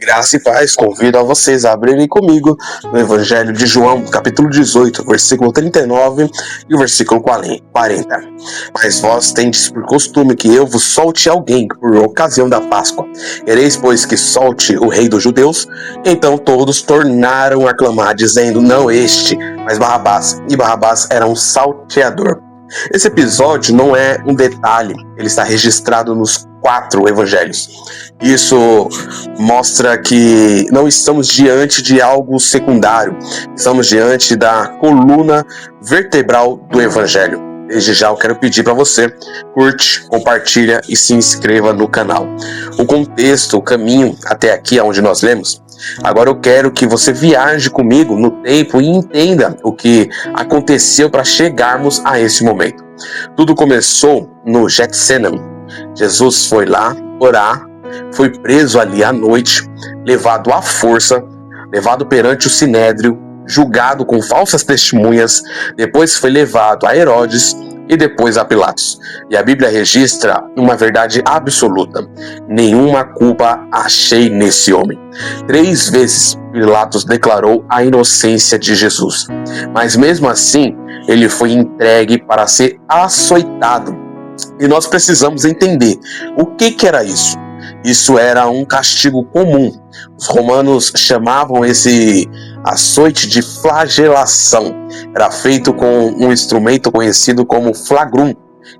Graça e paz, convido a vocês a abrirem comigo no Evangelho de João, capítulo 18, versículo 39 e o versículo 40. Mas vós tendes por costume que eu vos solte alguém por ocasião da Páscoa. Quereis, pois, que solte o rei dos judeus? Então todos tornaram a clamar, dizendo, não este, mas Barrabás. E Barrabás era um salteador. Esse episódio não é um detalhe, ele está registrado nos 4 evangelhos. Isso mostra que não estamos diante de algo secundário, estamos diante da coluna vertebral do evangelho. Desde já eu quero pedir para você, curte, compartilha e se inscreva no canal. O contexto, o caminho até aqui onde nós lemos, agora eu quero que você viaje comigo no tempo e entenda o que aconteceu para chegarmos a esse momento. Tudo começou no Getsemane. Jesus foi lá orar, foi preso ali à noite, levado à força, levado perante o Sinédrio, julgado com falsas testemunhas, depois foi levado a Herodes e depois a Pilatos. E a Bíblia registra uma verdade absoluta: nenhuma culpa achei nesse homem. 3 vezes Pilatos declarou a inocência de Jesus, mas mesmo assim ele foi entregue para ser açoitado. E nós precisamos entender o que era isso. Isso era um castigo comum. Os romanos chamavam esse açoite de flagelação. Era feito com um instrumento conhecido como flagrum.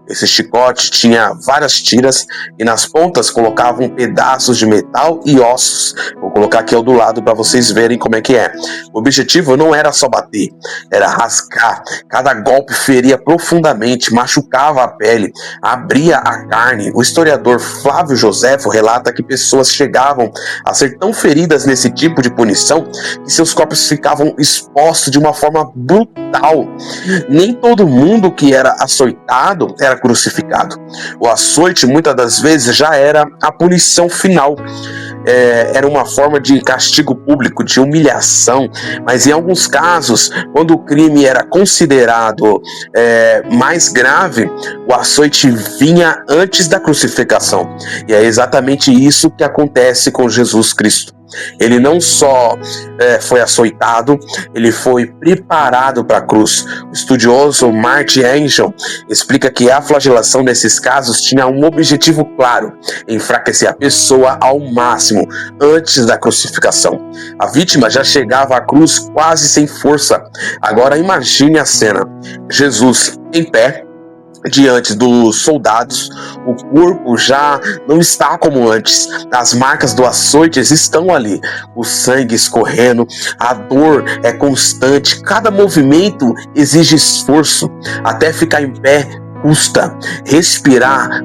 Esse chicote tinha várias tiras e nas pontas colocavam pedaços de metal e ossos. Vou colocar aqui ao do lado para vocês verem como é que é. O objetivo não era só bater, era rasgar. Cada golpe feria profundamente, machucava a pele, abria a carne. O historiador Flávio Joséfo relata que pessoas chegavam a ser tão feridas nesse tipo de punição que seus corpos ficavam expostos de uma forma brutal. Nem todo mundo que era açoitado era crucificado. O açoite muitas das vezes já era a punição final. Era uma forma de castigo público, de humilhação, mas em alguns casos, quando o crime era considerado mais grave, o açoite vinha antes da crucificação. E é exatamente isso que acontece com Jesus Cristo. Ele não só foi açoitado, ele foi preparado para a cruz. O estudioso Martin Angel explica que a flagelação nesses casos tinha um objetivo claro: enfraquecer a pessoa ao máximo antes da crucificação. A vítima já chegava à cruz quase sem força. Agora imagine a cena: Jesus em pé diante dos soldados, o corpo já não está como antes, as marcas do açoites estão ali, o sangue escorrendo, a dor é constante, cada movimento exige esforço, até ficar em pé custa, respirar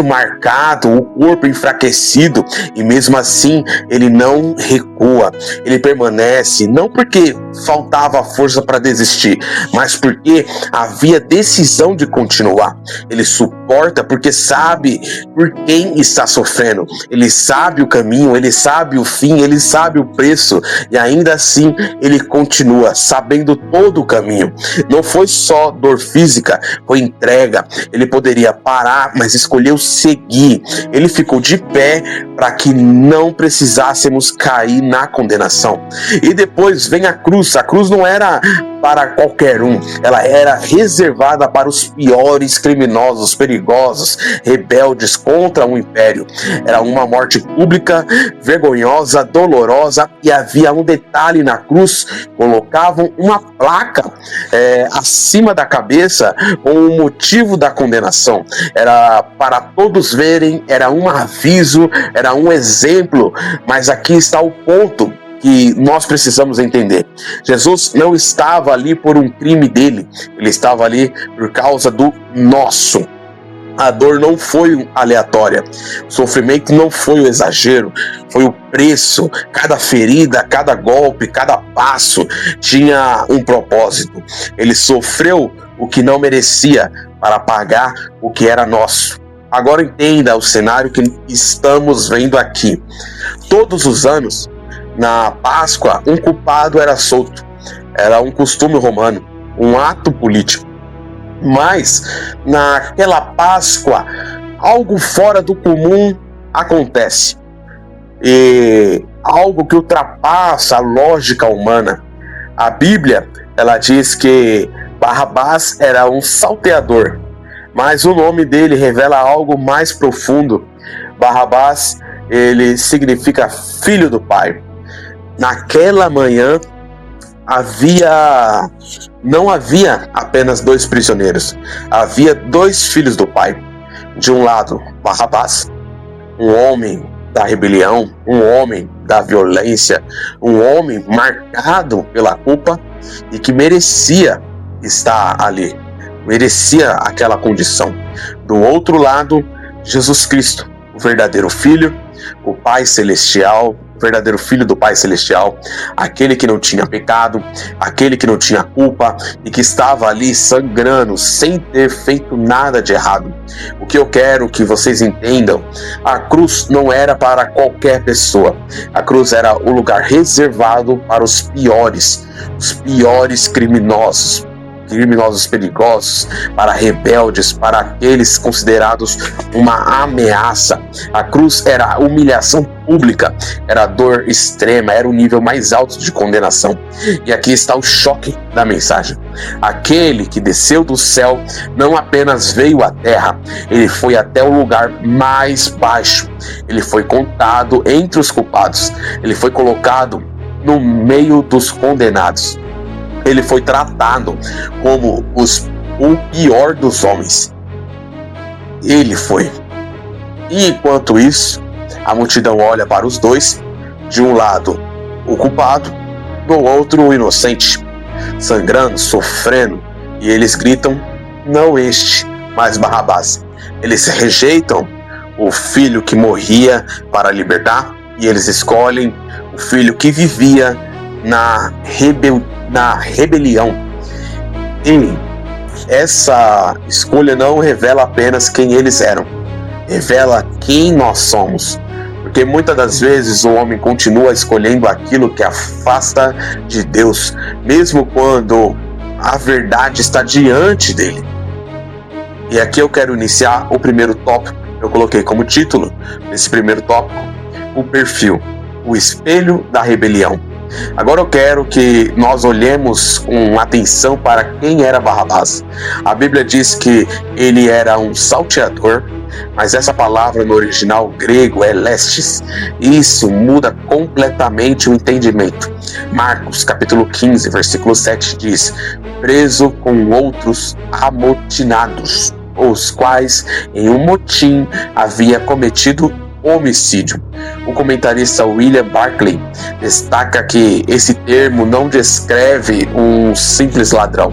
marcado, o corpo enfraquecido, e mesmo assim ele não recua, ele permanece, não porque faltava força para desistir, mas porque havia decisão de continuar. Ele suporta porque sabe por quem está sofrendo, ele sabe o caminho, ele sabe o fim, ele sabe o preço, e ainda assim ele continua, sabendo todo o caminho. Não foi só dor física, foi entrega. Ele poderia parar, mas escolheu seguir. Ele ficou de pé para que não precisássemos cair na condenação. E depois vem a cruz. A cruz não era para qualquer um, ela era reservada para os piores criminosos, perigosos, rebeldes contra o império. Era uma morte pública, vergonhosa, dolorosa, e havia um detalhe na cruz: colocavam uma placa acima da cabeça com o motivo da condenação. Era para todos verem, era um aviso, era um exemplo, mas aqui está o ponto que nós precisamos entender. Jesus não estava ali por um crime dele, ele estava ali por causa do nosso. A dor não foi aleatória, o sofrimento não foi o exagero, foi o preço. Cada ferida, cada golpe, cada passo tinha um propósito. Ele sofreu o que não merecia para pagar o que era nosso. Agora entenda o cenário que estamos vendo aqui. Todos os anos, na Páscoa, um culpado era solto. Era um costume romano, um ato político. Mas naquela Páscoa, algo fora do comum acontece. e algo que ultrapassa a lógica humana. A Bíblia, ela diz que Barrabás era um salteador, mas o nome dele revela algo mais profundo. Barrabás, ele significa filho do Pai. Naquela manhã não havia apenas dois prisioneiros, havia dois filhos do Pai. De um lado, Barrabás, um homem da rebelião, um homem da violência, um homem marcado pela culpa e que merecia estar ali, merecia aquela condição. Do outro lado, Jesus Cristo, o verdadeiro Filho, o Pai Celestial, o verdadeiro Filho do Pai Celestial, aquele que não tinha pecado, aquele que não tinha culpa e que estava ali sangrando sem ter feito nada de errado. O que eu quero que vocês entendam, a cruz não era para qualquer pessoa. A cruz era o lugar reservado para os piores criminosos perigosos, para rebeldes, para aqueles considerados uma ameaça. A cruz era a humilhação pública, era a dor extrema, era o nível mais alto de condenação. E aqui está o choque da mensagem. Aquele que desceu do céu não apenas veio à terra, ele foi até o lugar mais baixo. Ele foi contado entre os culpados, ele foi colocado no meio dos condenados. Ele foi tratado como o pior dos homens. Ele foi. E enquanto isso, a multidão olha para os dois, de um lado o culpado, do outro o inocente, sangrando, sofrendo, e eles gritam, não este, mas Barrabás. Eles rejeitam o filho que morria para libertar, e eles escolhem o filho que vivia na rebelião. E essa escolha não revela apenas quem eles eram, revela quem nós somos. Porque muitas das vezes o homem continua escolhendo aquilo que afasta de Deus, mesmo quando a verdade está diante dele. E aqui eu quero iniciar o primeiro tópico. Eu coloquei como título desse primeiro tópico o perfil, o espelho da rebelião. Agora eu quero que nós olhemos com atenção para quem era Barrabás. A Bíblia diz que ele era um salteador, mas essa palavra no original grego é lestes. Isso muda completamente o entendimento. Marcos capítulo 15, versículo 7 diz: preso com outros amotinados, os quais em um motim havia cometido homicídio. O comentarista William Barclay destaca que esse termo não descreve um simples ladrão.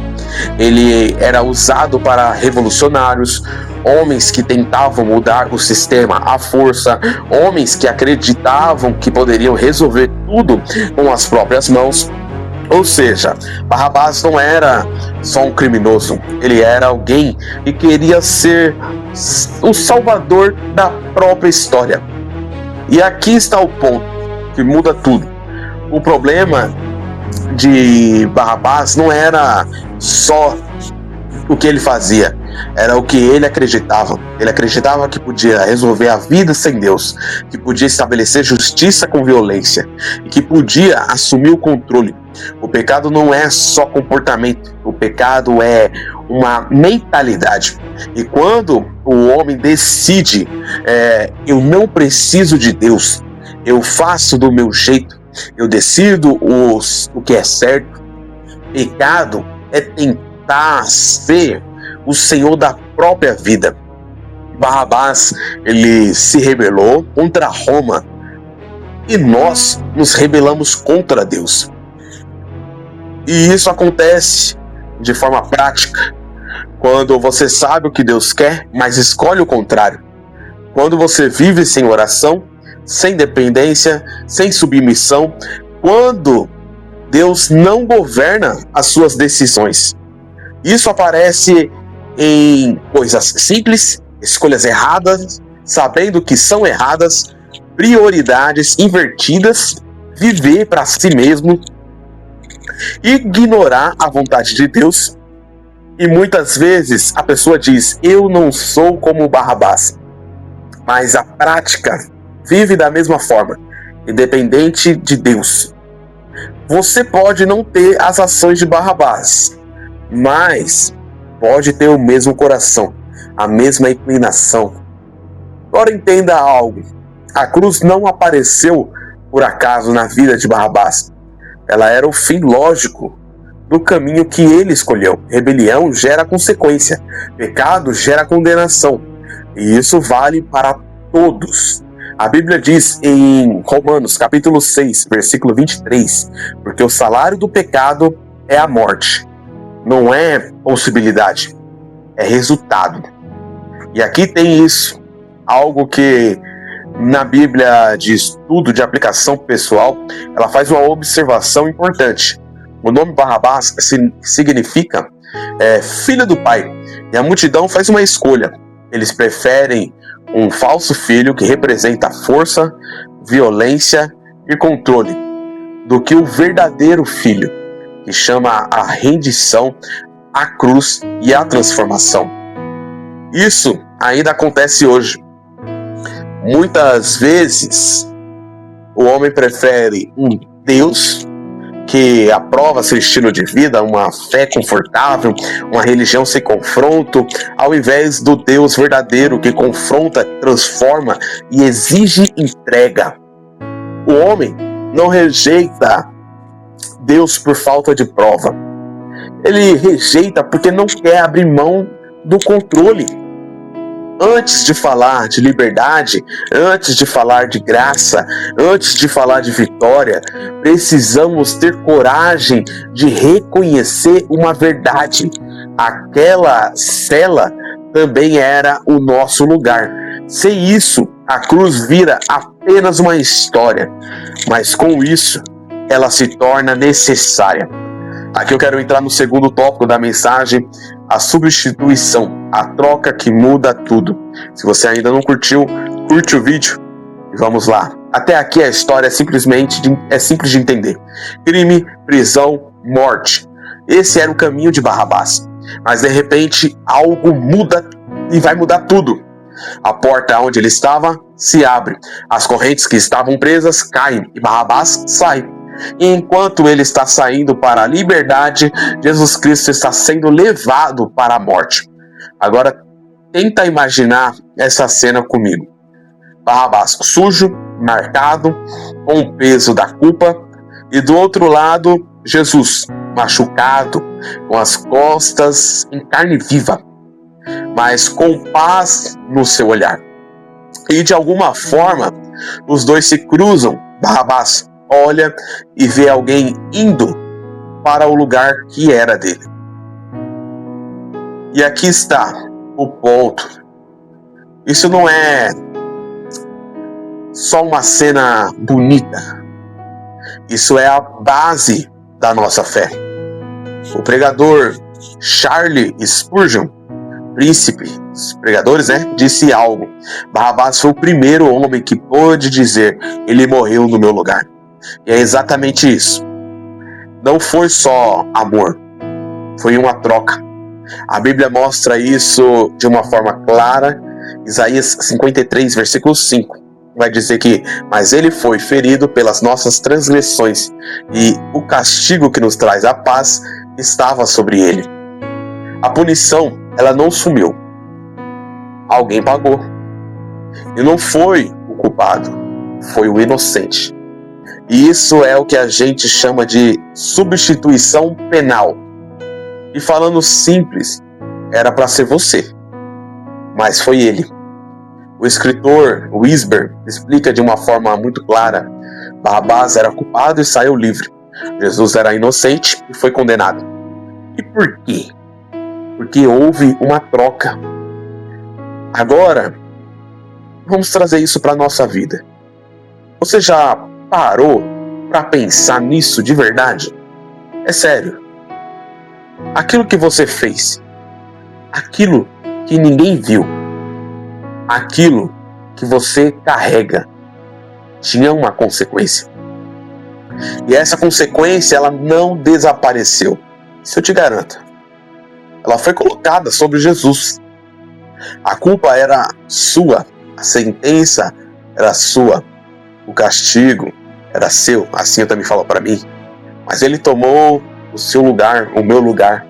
Ele era usado para revolucionários, homens que tentavam mudar o sistema à força, homens que acreditavam que poderiam resolver tudo com as próprias mãos. Ou seja, Barrabás não era só um criminoso, ele era alguém que queria ser o salvador da própria história. E aqui está o ponto que muda tudo. O problema de Barrabás não era só o que ele fazia, era o que ele acreditava. Ele acreditava que podia resolver a vida sem Deus, que podia estabelecer justiça com violência e que podia assumir o controle. O pecado não é só comportamento, o pecado é uma mentalidade. E quando o homem decide, eu não preciso de Deus, eu faço do meu jeito, eu decido o que é certo, pecado é tentar ser o senhor da própria vida. Barrabás, ele se rebelou contra Roma e nós nos rebelamos contra Deus. E isso acontece de forma prática quando você sabe o que Deus quer, mas escolhe o contrário. Quando você vive sem oração, sem dependência, sem submissão, quando Deus não governa as suas decisões. Isso aparece em coisas simples, escolhas erradas, sabendo que são erradas, prioridades invertidas, viver para si mesmo, ignorar a vontade de Deus. E muitas vezes a pessoa diz, eu não sou como Barrabás, mas a prática vive da mesma forma. independente de Deus. Você pode não ter as ações de Barrabás, mas pode ter o mesmo coração, a mesma inclinação. Agora entenda algo: a cruz não apareceu por acaso na vida de Barrabás. Ela era o fim lógico do caminho que ele escolheu. Rebelião gera consequência, pecado gera condenação, e isso vale para todos. A Bíblia diz em Romanos capítulo 6, versículo 23, porque o salário do pecado é a morte. Não é possibilidade, é resultado. E aqui tem isso, algo que na Bíblia de estudo, de aplicação pessoal, ela faz uma observação importante. O nome Barrabás significa filho do pai, e a multidão faz uma escolha. Eles preferem um falso filho que representa força, violência e controle, do que o verdadeiro filho, que chama a rendição, a cruz e a transformação. Isso ainda acontece hoje. Muitas vezes o homem prefere um Deus que aprova seu estilo de vida, uma fé confortável, uma religião sem confronto, ao invés do Deus verdadeiro que confronta, transforma e exige entrega. O homem não rejeita Deus por falta de prova. Ele rejeita porque não quer abrir mão do controle. Antes de falar de liberdade, antes de falar de graça, antes de falar de vitória, precisamos ter coragem de reconhecer uma verdade. Aquela cela também era o nosso lugar. Sem isso, a cruz vira apenas uma história, mas com isso, ela se torna necessária. Aqui eu quero entrar no segundo tópico da mensagem: a substituição, a troca que muda tudo. Se você ainda não curtiu, curte o vídeo e vamos lá. Até aqui a história é simples de entender. Crime, prisão, morte. Esse era o caminho de Barrabás. Mas de repente algo muda e vai mudar tudo. A porta onde ele estava se abre. As correntes que estavam presas caem e Barrabás sai. E enquanto ele está saindo para a liberdade, Jesus Cristo está sendo levado para a morte. Agora, tenta imaginar essa cena comigo. Barrabás sujo, marcado, com o peso da culpa, e do outro lado, Jesus, machucado, com as costas em carne viva, mas com paz no seu olhar. E de alguma forma, os dois se cruzam. Barrabás olha e vê alguém indo para o lugar que era dele. E aqui está o ponto. Isso não é só uma cena bonita. Isso é a base da nossa fé. O pregador Charles Spurgeon, príncipe dos pregadores, disse algo: Barrabás foi o primeiro homem que pôde dizer: ele morreu no meu lugar. E é exatamente isso. Não foi só amor, foi uma troca. A Bíblia mostra isso de uma forma clara. Isaías 53, versículo 5, vai dizer que: mas ele foi ferido pelas nossas transgressões, e o castigo que nos traz a paz estava sobre ele. A punição, ela não sumiu. Alguém pagou. E não foi o culpado, foi o inocente. E isso é o que a gente chama de substituição penal. E falando simples, era para ser você, mas foi ele. O escritor Wisber explica de uma forma muito clara: Barrabás era culpado e saiu livre. Jesus era inocente e foi condenado. E por quê? Porque houve uma troca. Agora, vamos trazer isso para a nossa vida. Você já parou para pensar nisso de verdade? É sério. Aquilo que você fez, aquilo que ninguém viu, aquilo que você carrega, tinha uma consequência. E essa consequência, ela não desapareceu. Isso eu te garanto. Ela foi colocada sobre Jesus. A culpa era sua, a sentença era sua. o castigo era seu, assim eu também falo para mim, mas ele tomou o seu lugar, o meu lugar.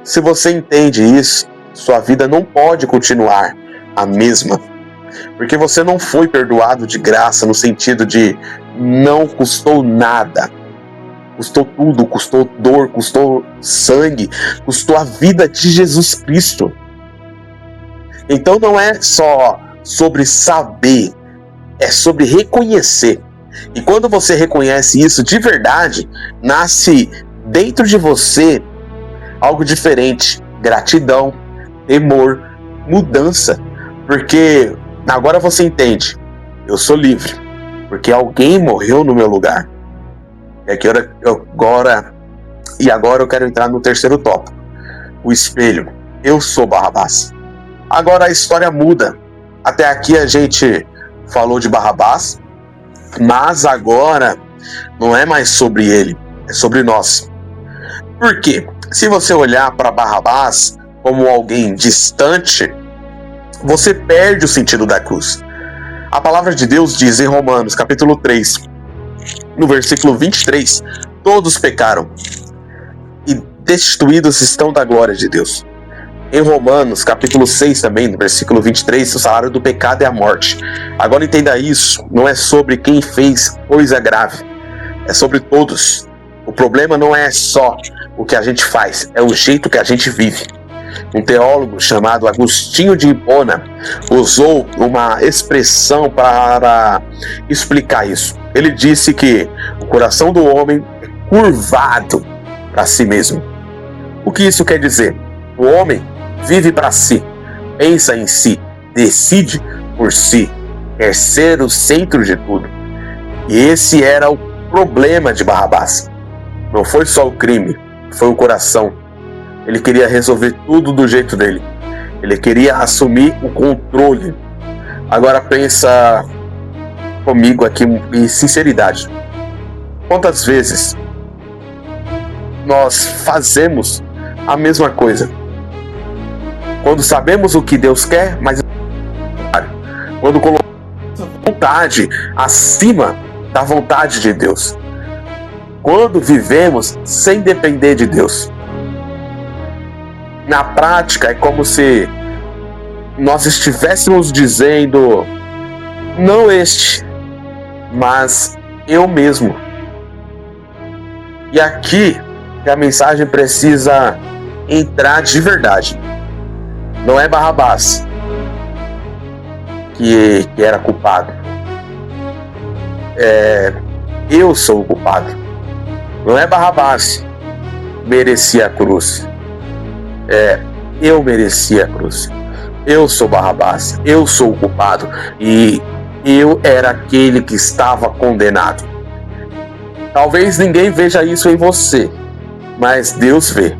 Se você entende isso, sua vida não pode continuar a mesma, porque você não foi perdoado de graça no sentido de não custou nada. Custou tudo, custou dor, custou sangue, custou a vida de Jesus Cristo. Então não é só sobre saber, é sobre reconhecer. E quando você reconhece isso de verdade, nasce dentro de você algo diferente: gratidão, temor, mudança. Porque agora você entende, eu sou livre, porque alguém morreu no meu lugar. E agora eu quero entrar no terceiro tópico: o espelho. Eu sou Barrabás. Agora a história muda. Até aqui a gente falou de Barrabás, mas agora não é mais sobre ele, é sobre nós. Por quê? Se você olhar para Barrabás como alguém distante, você perde o sentido da cruz. A palavra de Deus diz em Romanos, capítulo 3, no versículo 23, todos pecaram e destituídos estão da glória de Deus. Em Romanos, capítulo 6 também, no versículo 23, o salário do pecado é a morte. Agora entenda isso, não é sobre quem fez coisa grave, é sobre todos. O problema não é só o que a gente faz, é o jeito que a gente vive. Um teólogo chamado Agostinho de Hipona usou uma expressão para explicar isso. Ele disse que o coração do homem é curvado para si mesmo. O que isso quer dizer? O homem vive para si, pensa em si, decide por si, quer ser o centro de tudo. E esse era o problema de Barrabás. Não foi só o crime, foi o coração. Ele queria resolver tudo do jeito dele. Ele queria assumir o controle. Agora pensa comigo aqui em sinceridade. Quantas vezes nós fazemos a mesma coisa? Quando sabemos o que Deus quer, mas quando colocamos a vontade acima da vontade de Deus. Quando vivemos sem depender de Deus. Na prática, é como se nós estivéssemos dizendo: não este, mas eu mesmo. E aqui que a mensagem precisa entrar de verdade. Não é Barrabás que era culpado. Eu sou o culpado. Não é Barrabás que merecia a cruz. Eu merecia a cruz. Eu sou Barrabás. Eu sou o culpado. E eu era aquele que estava condenado. Talvez ninguém veja isso em você, mas Deus vê.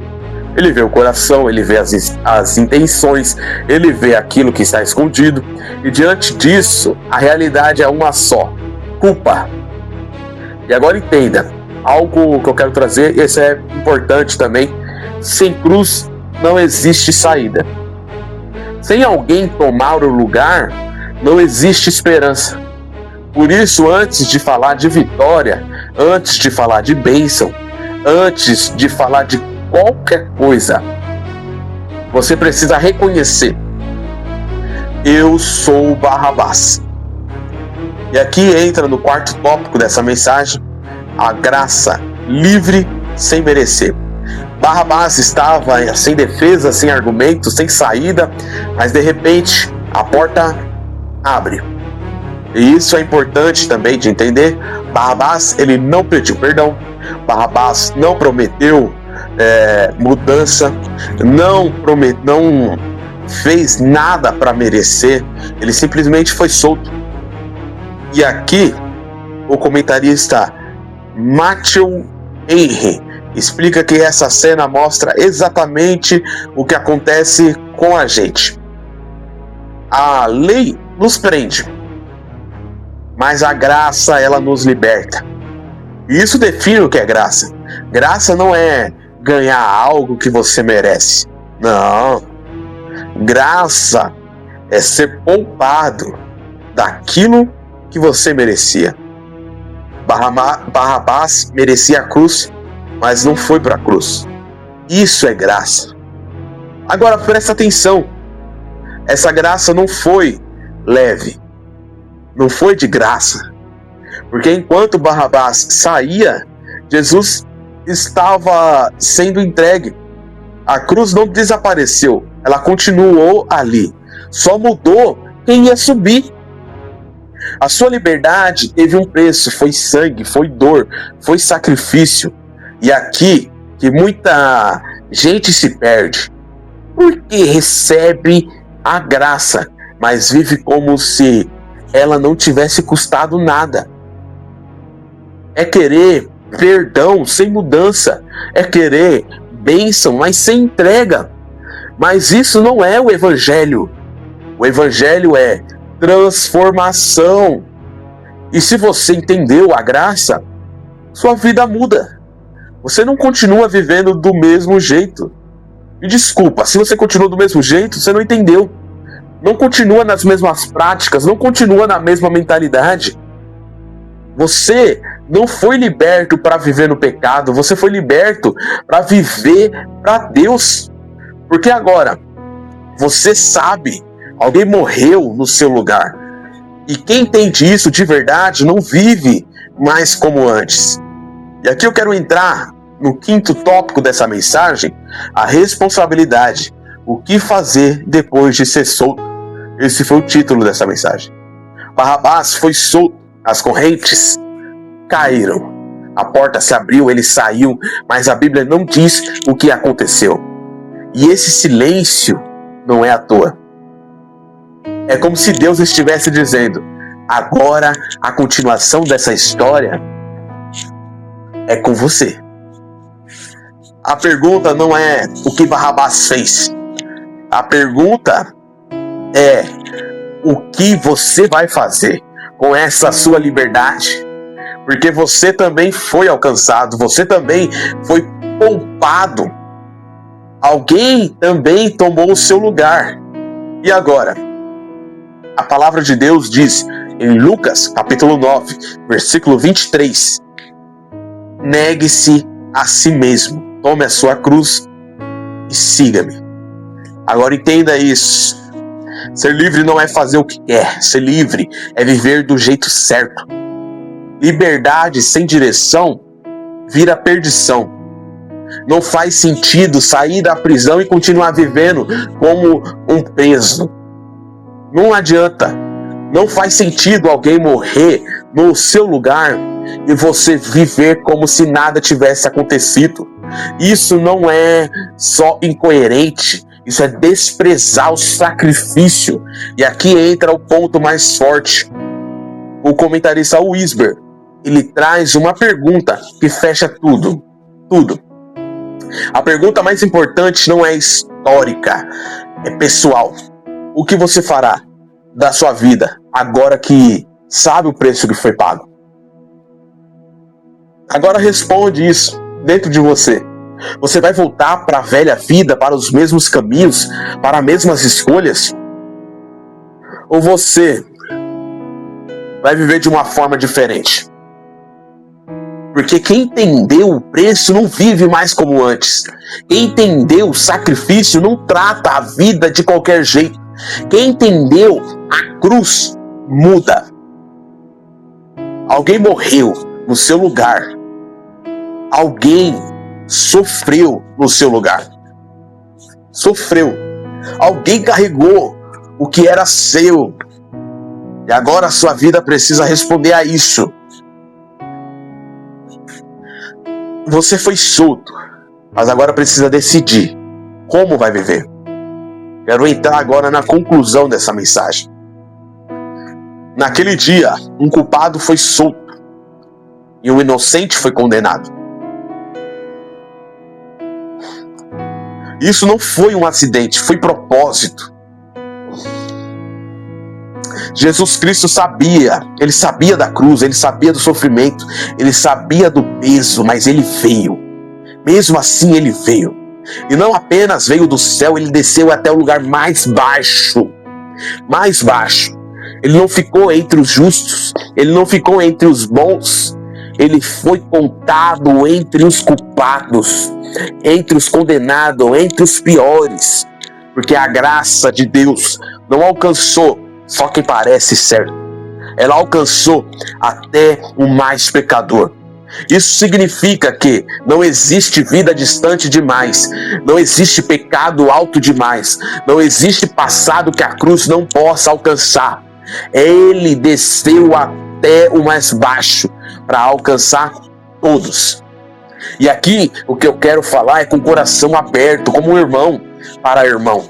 Ele vê o coração, ele vê as intenções, ele vê aquilo que está escondido. E diante disso, a realidade é uma só: culpa. E agora entenda, algo que eu quero trazer, esse é importante também: sem cruz não existe saída. Sem alguém tomar o lugar, não existe esperança. Por isso, antes de falar de vitória, antes de falar de bênção, antes de falar de qualquer coisa, você precisa reconhecer: eu sou Barrabás. E aqui entra no quarto tópico dessa mensagem: a graça livre sem merecer. Barrabás estava sem defesa, sem argumento, sem saída, mas de repente a porta abre. E isso é importante também de entender. Barrabás, ele não pediu perdão. Barrabás não prometeu mudança, não fez nada para merecer. Ele simplesmente foi solto. E aqui o comentarista Matthew Henry explica que essa cena mostra exatamente o que acontece com a gente. A lei nos prende, mas a graça, ela nos liberta. E isso define o que é graça. Graça não é ganhar algo que você merece. Não. Graça é ser poupado daquilo que você merecia. Barrabás merecia a cruz, mas não foi para a cruz. Isso é graça. Agora presta atenção. Essa graça não foi leve. Não foi de graça. Porque enquanto Barrabás saía, Jesus estava sendo entregue. A cruz não desapareceu. Ela continuou ali. Só mudou quem ia subir. A sua liberdade teve um preço. Foi sangue, foi dor, foi sacrifício. E aqui que muita gente se perde. Porque recebe a graça, mas vive como se ela não tivesse custado nada. É querer perdão sem mudança. É querer bênção, mas sem entrega. Mas isso não é o Evangelho. O Evangelho é transformação. E se você entendeu a graça, sua vida muda. Você não continua vivendo do mesmo jeito. E desculpa, se você continua do mesmo jeito, você não entendeu. Não continua nas mesmas práticas, não continua na mesma mentalidade. Você não foi liberto para viver no pecado, você foi liberto para viver para Deus. Porque agora, você sabe, alguém morreu no seu lugar. E quem entende isso de verdade não vive mais como antes. E aqui eu quero entrar no quinto tópico dessa mensagem, a responsabilidade. O que fazer depois de ser solto? Esse foi o título dessa mensagem. Barrabás foi solto, as correntes caíram, a porta se abriu, ele saiu, mas a Bíblia não diz o que aconteceu. E esse silêncio não é à toa. É como se Deus estivesse dizendo: agora a continuação dessa história é com você. A pergunta não é o que Barrabás fez. A pergunta é o que você vai fazer com essa sua liberdade. Porque você também foi alcançado, você também foi poupado. Alguém também tomou o seu lugar. E agora? A palavra de Deus diz em Lucas, capítulo 9, versículo 23: negue-se a si mesmo, tome a sua cruz e siga-me. Agora entenda isso. Ser livre não é fazer o que quer. Ser livre é viver do jeito certo. Liberdade sem direção vira perdição. Não faz sentido sair da prisão e continuar vivendo como um preso. Não adianta. Não faz sentido alguém morrer no seu lugar e você viver como se nada tivesse acontecido. Isso não é só incoerente, isso é desprezar o sacrifício. E aqui entra o ponto mais forte. O comentarista Wisber, ele traz uma pergunta que fecha tudo. A pergunta mais importante não é histórica, é pessoal. O que você fará da sua vida agora que sabe o preço que foi pago? Agora responde isso dentro de você. Você vai voltar para a velha vida, para os mesmos caminhos, para as mesmas escolhas? Ou você vai viver de uma forma diferente? Porque quem entendeu o preço não vive mais como antes. Quem entendeu o sacrifício não trata a vida de qualquer jeito. Quem entendeu a cruz muda. Alguém morreu no seu lugar. Alguém sofreu no seu lugar. Sofreu. Alguém carregou o que era seu. E agora a sua vida precisa responder a isso. Você foi solto, mas agora precisa decidir como vai viver. Quero entrar agora na conclusão dessa mensagem. Naquele dia, um culpado foi solto e um inocente foi condenado. Isso não foi um acidente, foi propósito. Jesus Cristo sabia, ele sabia da cruz, ele sabia do sofrimento, ele sabia do peso, mas ele veio. Mesmo assim ele veio. E não apenas veio do céu, ele desceu até o lugar mais baixo. Mais baixo. Ele não ficou entre os justos, ele não ficou entre os bons, ele foi contado entre os culpados, entre os condenados, entre os piores, porque a graça de Deus não alcançou só quem parece certo, ela alcançou até o mais pecador. Isso significa que não existe vida distante demais, não existe pecado alto demais, não existe passado que a cruz não possa alcançar. Ele desceu até o mais baixo para alcançar todos. E aqui o que eu quero falar é com o coração aberto, como um irmão para irmão.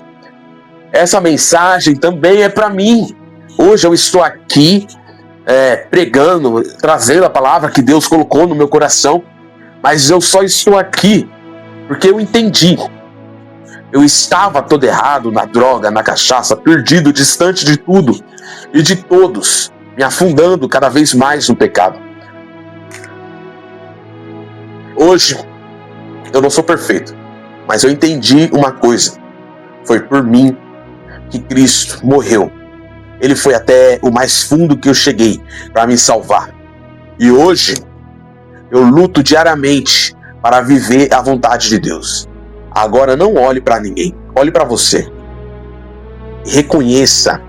Essa mensagem também é para mim. Hoje eu estou aqui pregando, trazendo a palavra que Deus colocou no meu coração, mas eu só estou aqui porque eu entendi. Eu estava todo errado na droga, na cachaça, perdido, distante de tudo e de todos, me afundando cada vez mais no pecado. Hoje, eu não sou perfeito, mas eu entendi uma coisa. Foi por mim que Cristo morreu. Ele foi até o mais fundo que eu cheguei para me salvar. E hoje, eu luto diariamente para viver a vontade de Deus. Agora não olhe para ninguém, olhe para você. Reconheça,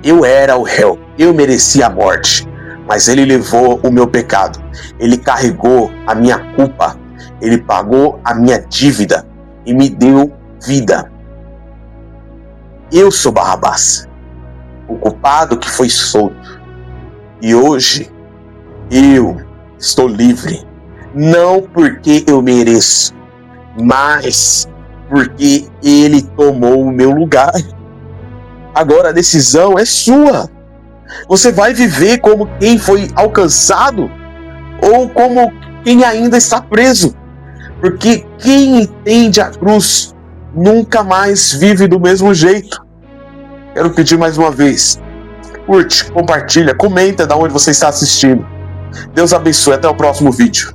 eu era o réu, eu merecia a morte, mas Ele levou o meu pecado, Ele carregou a minha culpa, Ele pagou a minha dívida e me deu vida. Eu sou Barrabás, o culpado que foi solto, e hoje eu estou livre, não porque eu mereço, mas porque Ele tomou o meu lugar. Agora a decisão é sua. Você vai viver como quem foi alcançado ou como quem ainda está preso? Porque quem entende a cruz nunca mais vive do mesmo jeito. Quero pedir mais uma vez, curte, compartilha, comenta de onde você está assistindo. Deus abençoe, até o próximo vídeo.